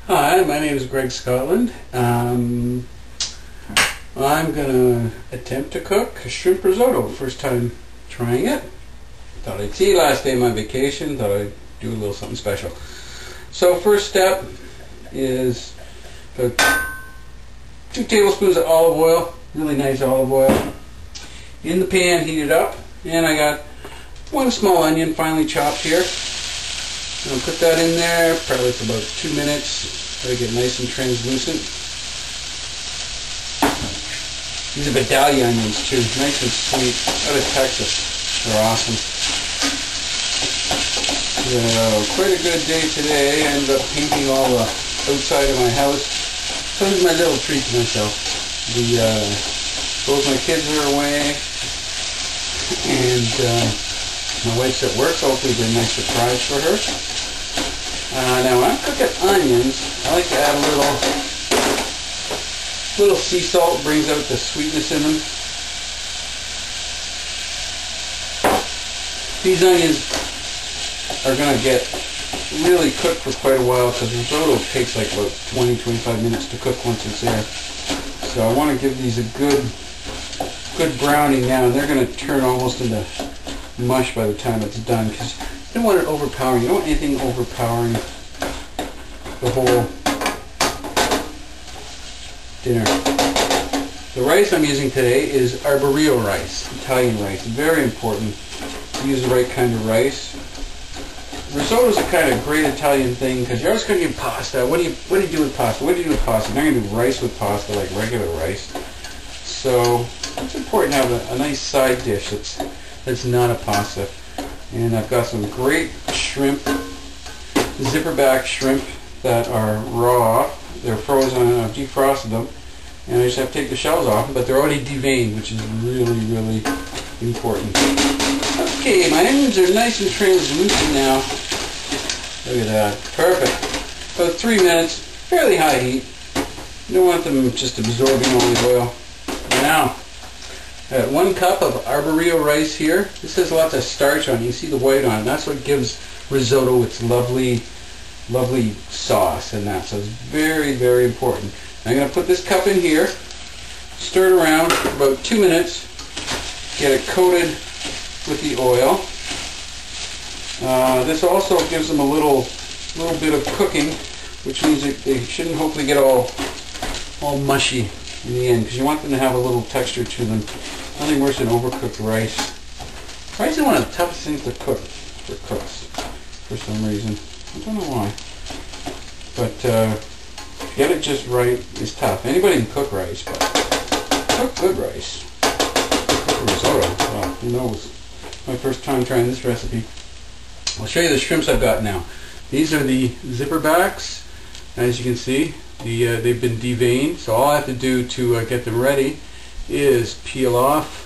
Hi, my name is Greg Scotland. I'm going to attempt to cook a shrimp risotto. First time trying it. Thought I'd see last day of my vacation. Thought I'd do a little something special. So first step is 2 tablespoons of olive oil, really nice olive oil. In the pan, heat it up, and I got 1 small onion finely chopped here. I'm going to put that in there, probably for about 2 minutes. Let it get nice and translucent. These are Vidalia onions too, nice and sweet, out of Texas. They're awesome. So, quite a good day today. I ended up painting all the outside of my house. So this is my little treat to myself. Both my kids are away, and my wife's at work, so hopefully it'll be a nice surprise for her. Now when I'm cooking onions, I like to add a little sea salt, brings out the sweetness in them. These onions are going to get really cooked for quite a while, because risotto takes like about 20-25 minutes to cook once it's there. So I want to give these a good browning now, and they're going to turn almost into mush by the time it's done, because you don't want it overpowering. You don't want anything overpowering the whole dinner. The rice I'm using today is arborio rice, Italian rice. Very important to use the right kind of rice. Risotto is a kind of great Italian thing, because you're always going to do pasta. What do you do with pasta? What do you do with pasta? You're not going to do rice with pasta like regular rice. So it's important to have a nice side dish that's not a pasta. And I've got some great shrimp, zipperback shrimp that are raw. They're frozen. I've defrosted them, and I just have to take the shells off, but they're already deveined, which is really, really important. Okay, my onions are nice and translucent now. Look at that. Perfect. About 3 minutes, fairly high heat. You don't want them just absorbing all the oil. Now, I got 1 cup of arborio rice here. This has lots of starch on it. You see the white on it. That's what gives risotto its lovely sauce and that. So it's very, very important. I'm going to put this cup in here, stir it around for about 2 minutes, get it coated with the oil. This also gives them a little bit of cooking, which means that they shouldn't hopefully get all mushy in the end, because you want them to have a little texture to them. Nothing worse than overcooked rice. Rice is one of the toughest things to cook for cooks, for some reason. I don't know why. But to get it just right is tough. Anybody can cook rice, but cook good rice. Cook risotto. Well, who knows? My first time trying this recipe. I'll show you the shrimps I've got now. These are the zipperbacks. As you can see, they've been deveined. So all I have to do to get them ready is peel off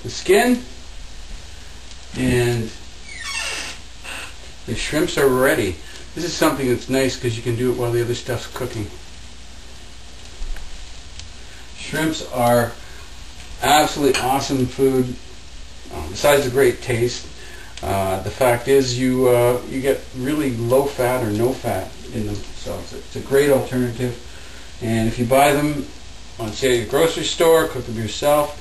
the skin, and the shrimps are ready. This is something that's nice because you can do it while the other stuff's cooking. Shrimps are absolutely awesome food. Besides the great taste, the fact is you get really low fat or no fat in them, so it's a great alternative. And if you buy them on, say, a grocery store, cook them yourself,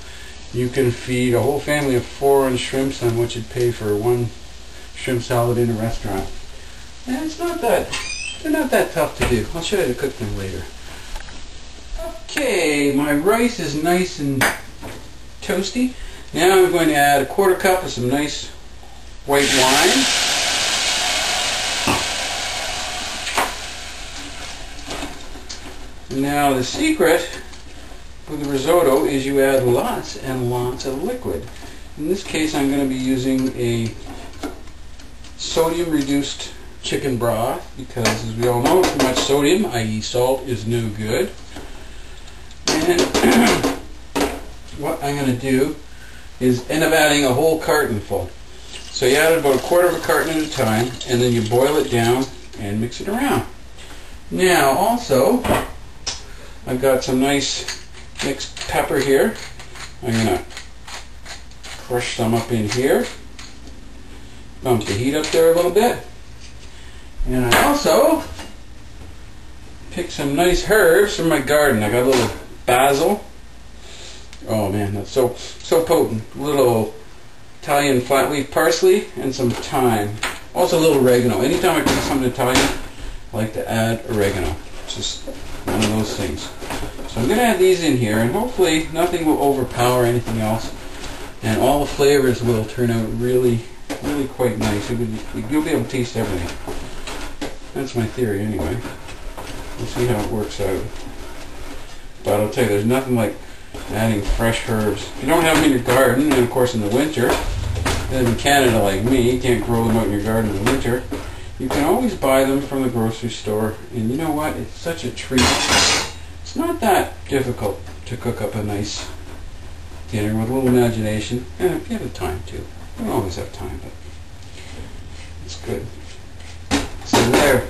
you can feed a whole family of 4 on shrimps on what you'd pay for 1 shrimp salad in a restaurant. And they're not that tough to do. I'll show you how to cook them later. Okay, my rice is nice and toasty. Now I'm going to add a 1/4 cup of some nice white wine. Now the secret with the risotto is you add lots and lots of liquid. In this case I'm going to be using a sodium reduced chicken broth, because as we all know, too much sodium, i.e. salt, is no good. And what I'm going to do is end up adding a whole carton full. So you add about 1/4 of a carton at a time, and then you boil it down and mix it around. Now also, I've got some nice mixed pepper here. I'm going to crush some up in here. Bump the heat up there a little bit. And I also pick some nice herbs from my garden. I got a little basil. Oh man, that's so potent. A little Italian flatleaf parsley and some thyme. Also a little oregano. Anytime I cook something Italian, I like to add oregano. It's just one of those things. So I'm going to add these in here, and hopefully nothing will overpower anything else, and all the flavors will turn out really quite nice. You'll be able to taste everything. That's my theory anyway. We'll see how it works out. But I'll tell you, there's nothing like adding fresh herbs. If you don't have them in your garden, and of course in the winter, you live in Canada like me, you can't grow them out in your garden in the winter, you can always buy them from the grocery store. And you know what? It's such a treat. It's not that difficult to cook up a nice dinner with a little imagination. And if you have the time too. You don't always have time, but it's good. So there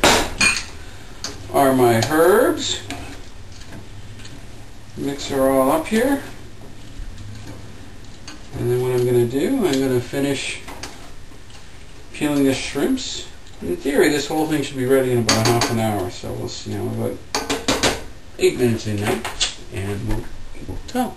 are my herbs. Mix her all up here. And then what I'm going to do, I'm going to finish peeling the shrimps. In theory, this whole thing should be ready in about half an hour. So we'll see, about 8 minutes in now, and we'll tell.